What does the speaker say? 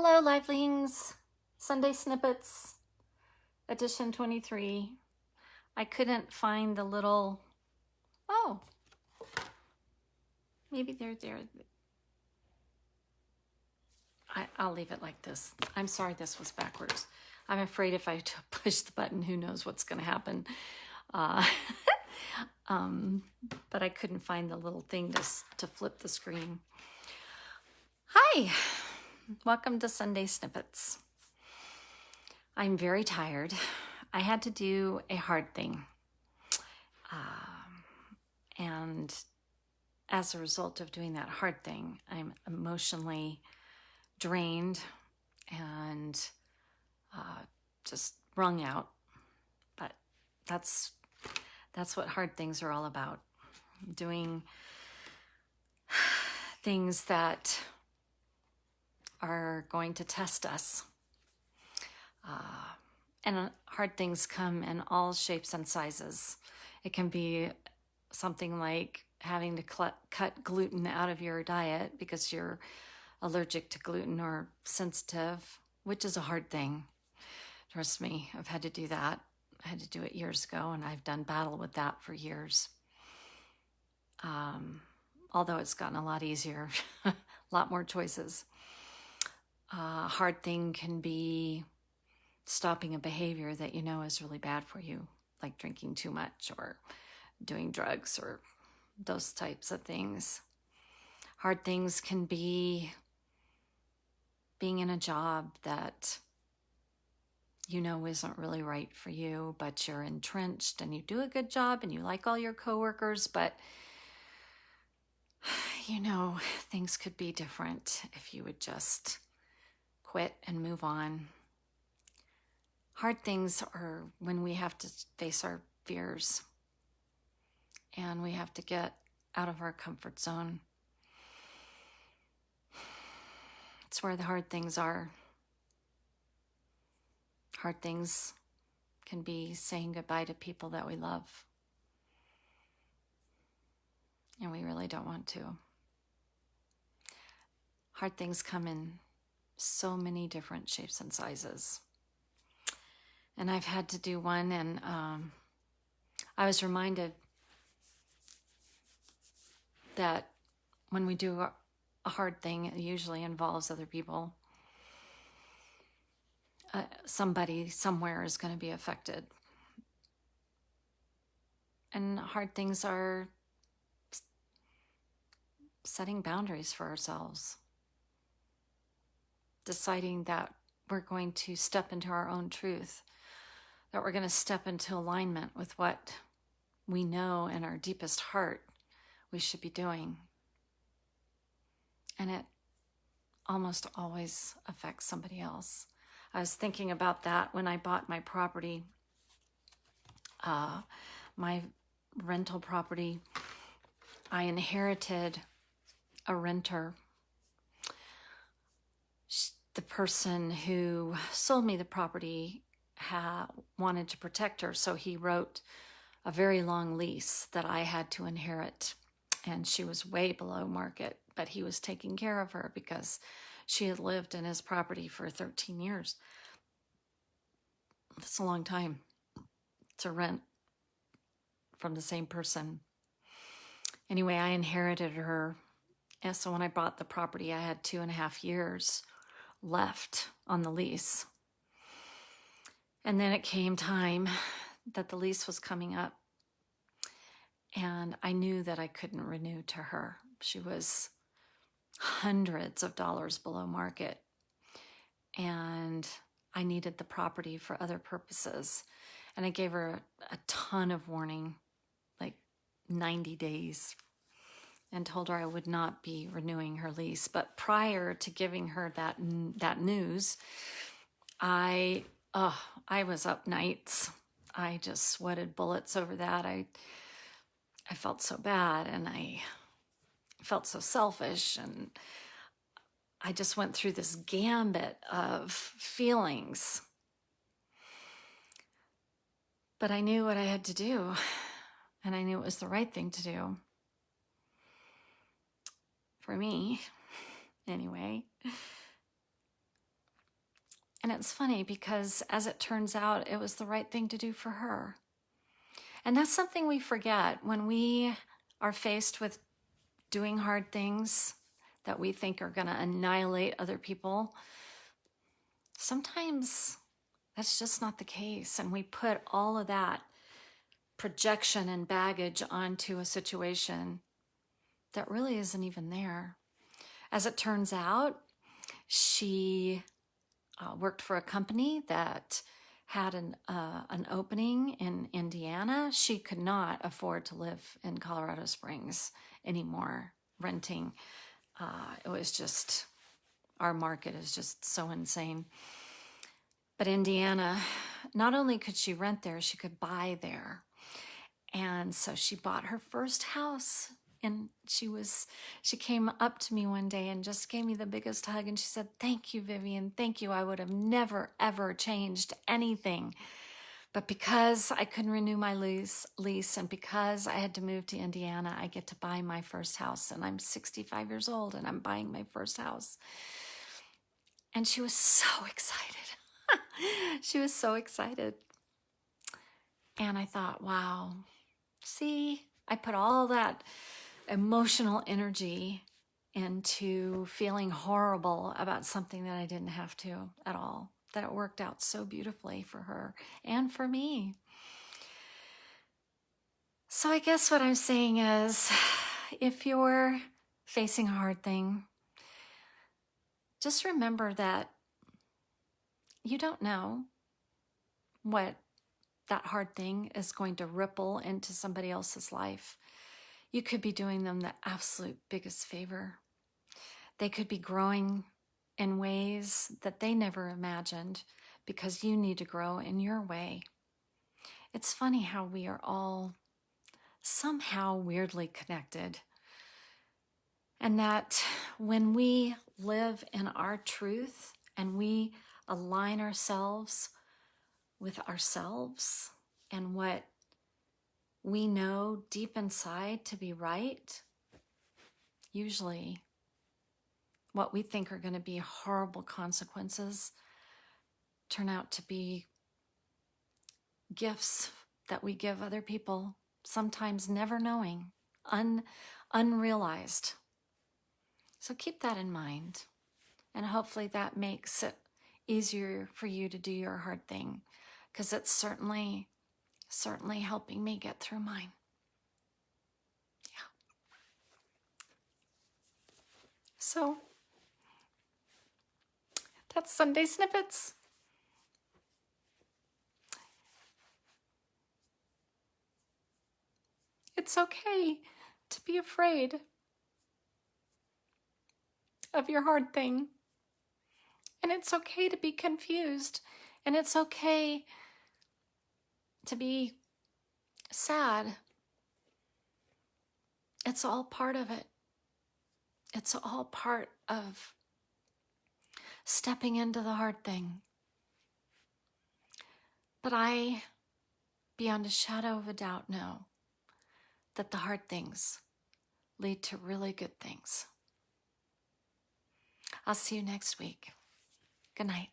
Hello, livelings. Sunday Snippets, edition 23. I couldn't find the little, oh, maybe they're there. I'll leave it like this. I'm sorry this was backwards. I'm afraid if I push the button, who knows what's going to happen. Uh, but I couldn't find the little thing to flip the screen. Hi, welcome to Sunday Snippets. I'm very tired. I had to do a hard thing. And as a result of doing that hard thing, I'm emotionally drained and just wrung out. But that's what hard things are all about. Doing things that are going to test us. And hard things come in all shapes and sizes. It can be something like having to cut gluten out of your diet because you're allergic to gluten or sensitive, which is a hard thing. Trust me, I've had to do that. I had to do it years ago, and I've done battle with that for years. Although it's gotten a lot easier, a lot more choices. Hard thing can be stopping a behavior that you know is really bad for you, like drinking too much or doing drugs or those types of things. Hard things can be being in a job that you know isn't really right for you, but you're entrenched and you do a good job and you like all your coworkers, but you know, things could be different if you would just quit and move on. Hard things are when we have to face our fears and we have to get out of our comfort zone. It's where the hard things are. Hard things can be saying goodbye to people that we love. And we really don't want to. Hard things come in so many different shapes and sizes. And I've had to do one, and I was reminded that when we do a hard thing, it usually involves other people. Somebody somewhere is going to be affected. And hard things are setting boundaries for ourselves. Deciding that we're going to step into our own truth. That we're going to step into alignment with what we know in our deepest heart we should be doing. And it almost always affects somebody else. I was thinking about that when I bought my property, my rental property. I inherited a renter. The person who sold me the property wanted to protect her, so he wrote a very long lease that I had to inherit, and she was way below market, but he was taking care of her because she had lived in his property for 13 years. That's a long time to rent from the same person. Anyway, I inherited her, and so when I bought the property, I had 2.5 years left on the lease. And then it came time that the lease was coming up, and I knew that I couldn't renew to her. She was hundreds of dollars below market, and I needed the property for other purposes. And I gave her a ton of warning, like 90 days, and told her I would not be renewing her lease. But prior to giving her that news, I was up nights. I just sweated bullets over that. I felt so bad, and I felt so selfish, and I just went through this gambit of feelings. But I knew what I had to do, and I knew it was the right thing to do. For me, anyway. And it's funny because as it turns out, it was the right thing to do for her. And that's something we forget when we are faced with doing hard things that we think are going to annihilate other people. Sometimes that's just not the case. And we put all of that projection and baggage onto a situation that really isn't even there. As it turns out, she worked for a company that had an opening in Indiana. She could not afford to live in Colorado Springs anymore, renting. It was just, our market is just so insane. But Indiana, not only could she rent there, she could buy there. And so she bought her first house. And she came up to me one day and just gave me the biggest hug. And she said, "Thank you, Vivian. Thank you. I would have never, ever changed anything. But because I couldn't renew my lease and because I had to move to Indiana, I get to buy my first house. And I'm 65 years old and I'm buying my first house." And she was so excited. She was so excited. And I thought, wow, see, I put all that emotional energy into feeling horrible about something that I didn't have to at all, that it worked out so beautifully for her and for me. So I guess what I'm saying is, if you're facing a hard thing, just remember that you don't know what that hard thing is going to ripple into somebody else's life. You could be doing them the absolute biggest favor. They could be growing in ways that they never imagined because you need to grow in your way. It's funny how we are all somehow weirdly connected. And that when we live in our truth and we align ourselves with ourselves and what we know deep inside to be right, usually what we think are going to be horrible consequences turn out to be gifts that we give other people, sometimes never knowing, unrealized. So keep that in mind, and hopefully that makes it easier for you to do your hard thing, because it's certainly helping me get through mine. Yeah. So that's Sunday Snippets. It's okay to be afraid of your hard thing. And it's okay to be confused. And it's okay to be sad. It's all part of it. It's all part of stepping into the hard thing. But I, beyond a shadow of a doubt, know that the hard things lead to really good things. I'll see you next week. Good night.